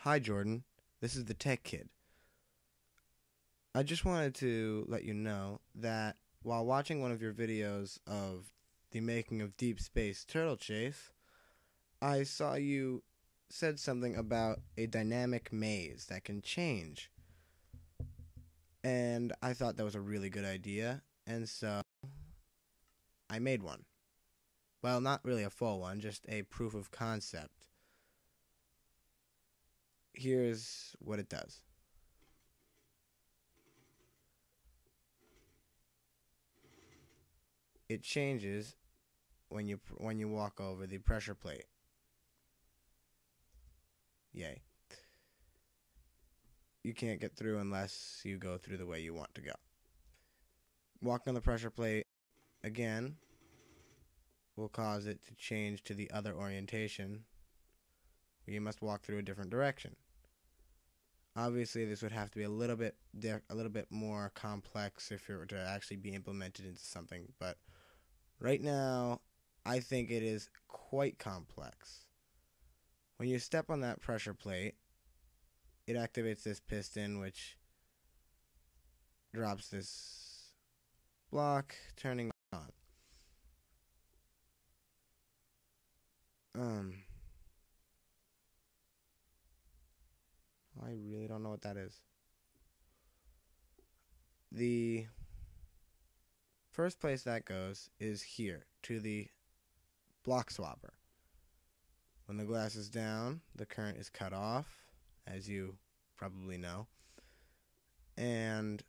Hi Jordan, this is the Tech Kid. I just wanted to let you know that while watching one of your videos of the making of Deep Space Turtle Chase, I saw you said something about a dynamic maze that can change. And I thought that was a really good idea, and so I made one. Well, not really a full one, just a proof of concept. Here's what it does. It changes when you walk over the pressure plate. Yay. You can't get through unless you go through the way you want to go. Walking on the pressure plate again will cause it to change to the other orientation. You must walk through a different direction. Obviously, this would have to be a little bit more complex if it were to actually be implemented into something, but right now, I think it is quite complex. When you step on that pressure plate, it activates this piston, which drops this block, turning on. I really don't know what that is. The first place that goes is here, to the block swapper. When the glass is down, the current is cut off, as you probably know. And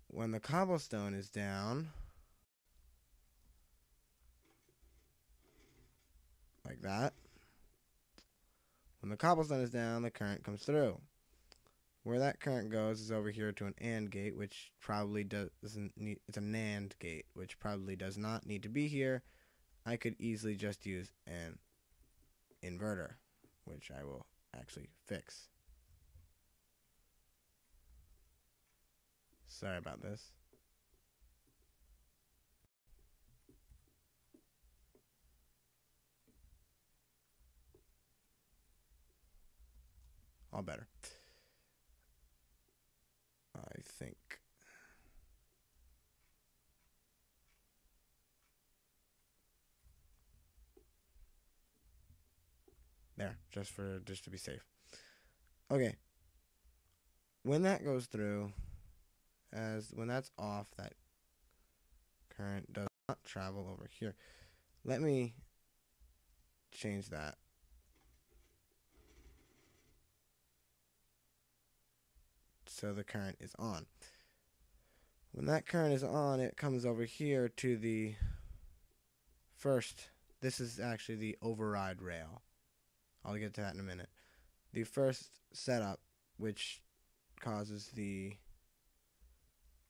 when the cobblestone is down, like that, when the cobblestone is down, the current comes through. Where that current goes is over here to an AND gate, which probably doesn't need, it's a NAND gate, which probably does not need to be here. I could easily just use an inverter, which I will actually fix. Sorry about this. All better. I think. There, just to be safe. Okay. When that goes through, when that's off, that current does not travel over here. Let me change that. So the current is on. When that current is on, it comes over here to the first. This is actually the override rail. I'll get to that in a minute. The first setup, which causes the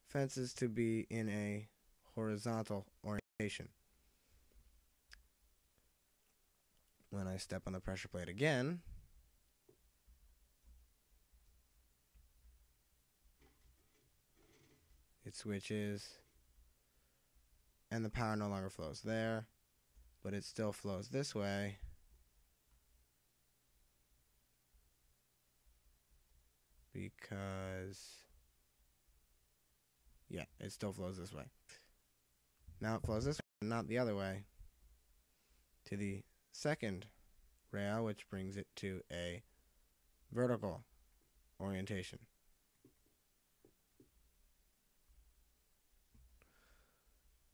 fences to be in a horizontal orientation. When I step on the pressure plate again, it switches, and the power no longer flows there, but it still flows this way. Because, yeah, it still flows this way. Now it flows this way, not the other way, to the second rail, which brings it to a vertical orientation.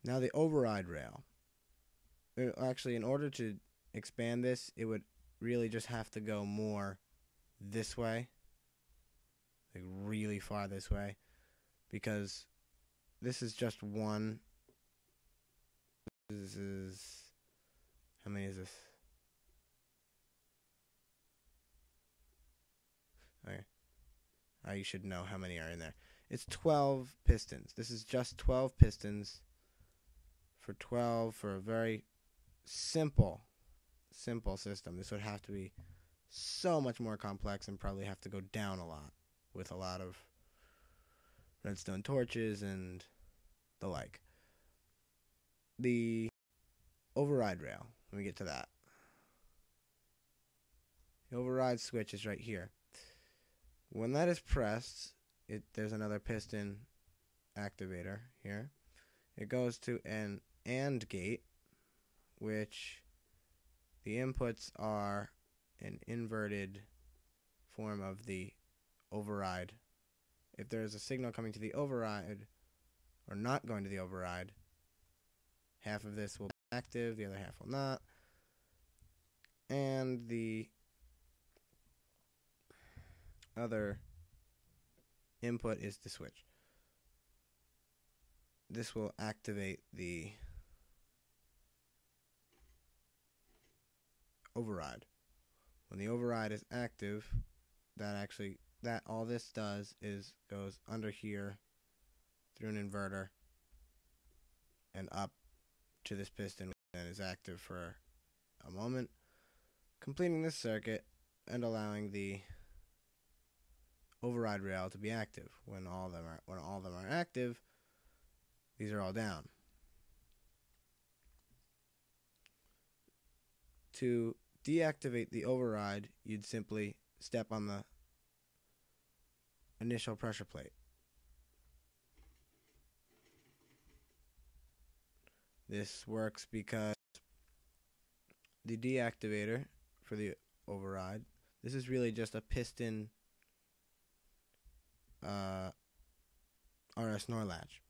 Now the override rail. Actually, in order to expand this, it would really just have to go more this way. Like really far this way. Because this is just one. This is... How many is this? Okay. You should know how many are in there. It's 12 pistons. This is just 12 pistons for a very simple system. This would have to be so much more complex and probably have to go down a lot with a lot of redstone torches and the like. The override rail, let me get to that. The override switch is right here. When that is pressed, there's another piston activator here. It goes to an AND gate, which the inputs are an inverted form of the override. If there's a signal coming to the override or not going to the override, half of this will be active, the other half will not. And the other input is the switch. This will activate the override. When the override is active, that all this does is goes under here through an inverter and up to this piston and is active for a moment, completing this circuit and allowing the override rail to be active. When all of them are active, these are all down. To deactivate the override, you'd simply step on the initial pressure plate. This works because the deactivator for the override, this is really just a piston RS NOR latch.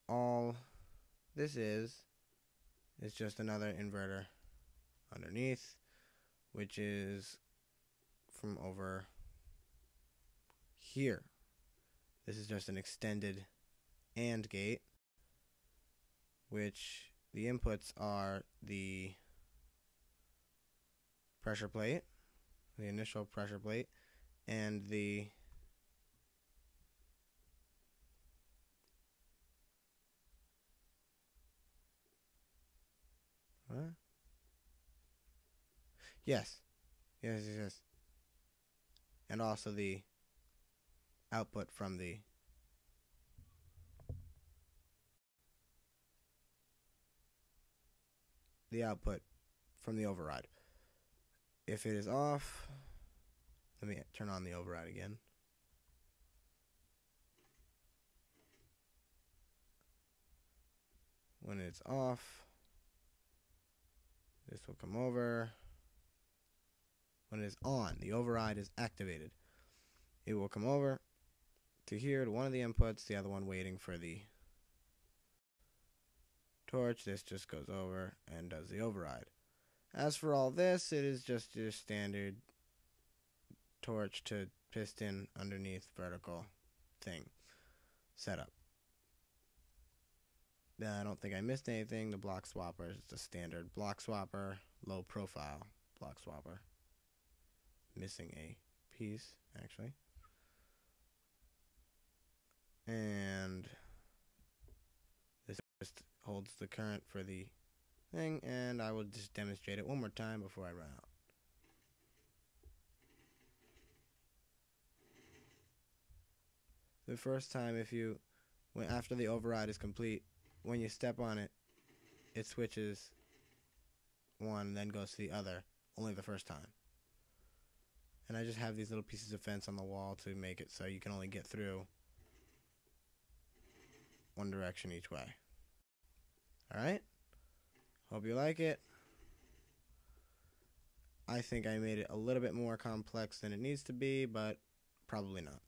All this is just another inverter underneath, which is from over here. This is just an extended AND gate, which the inputs are the pressure plate, the initial pressure plate, and the what? Yes. And also the output from the output from the override. If it is off, let me turn on the override again. When it's off, this will come over. When it is on, the override is activated. It will come over to here to one of the inputs, the other one waiting for the torch. This just goes over and does the override. As for all this, it is just your standard torch to piston underneath vertical thing setup. I don't think I missed anything. The block swapper is the standard block swapper, low profile block swapper. Missing a piece, actually. And this just holds the current for the thing, and I will just demonstrate it one more time before I run out. The first time, after the override is complete, when you step on it, it switches one, then goes to the other, only the first time. And I just have these little pieces of fence on the wall to make it so you can only get through one direction each way. Alright? Hope you like it. I think I made it a little bit more complex than it needs to be, but probably not.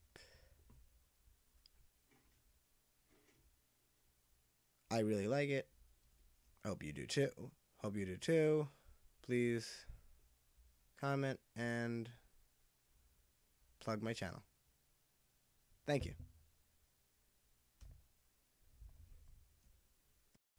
I really like it. Hope you do too. Please comment and plug my channel. Thank you.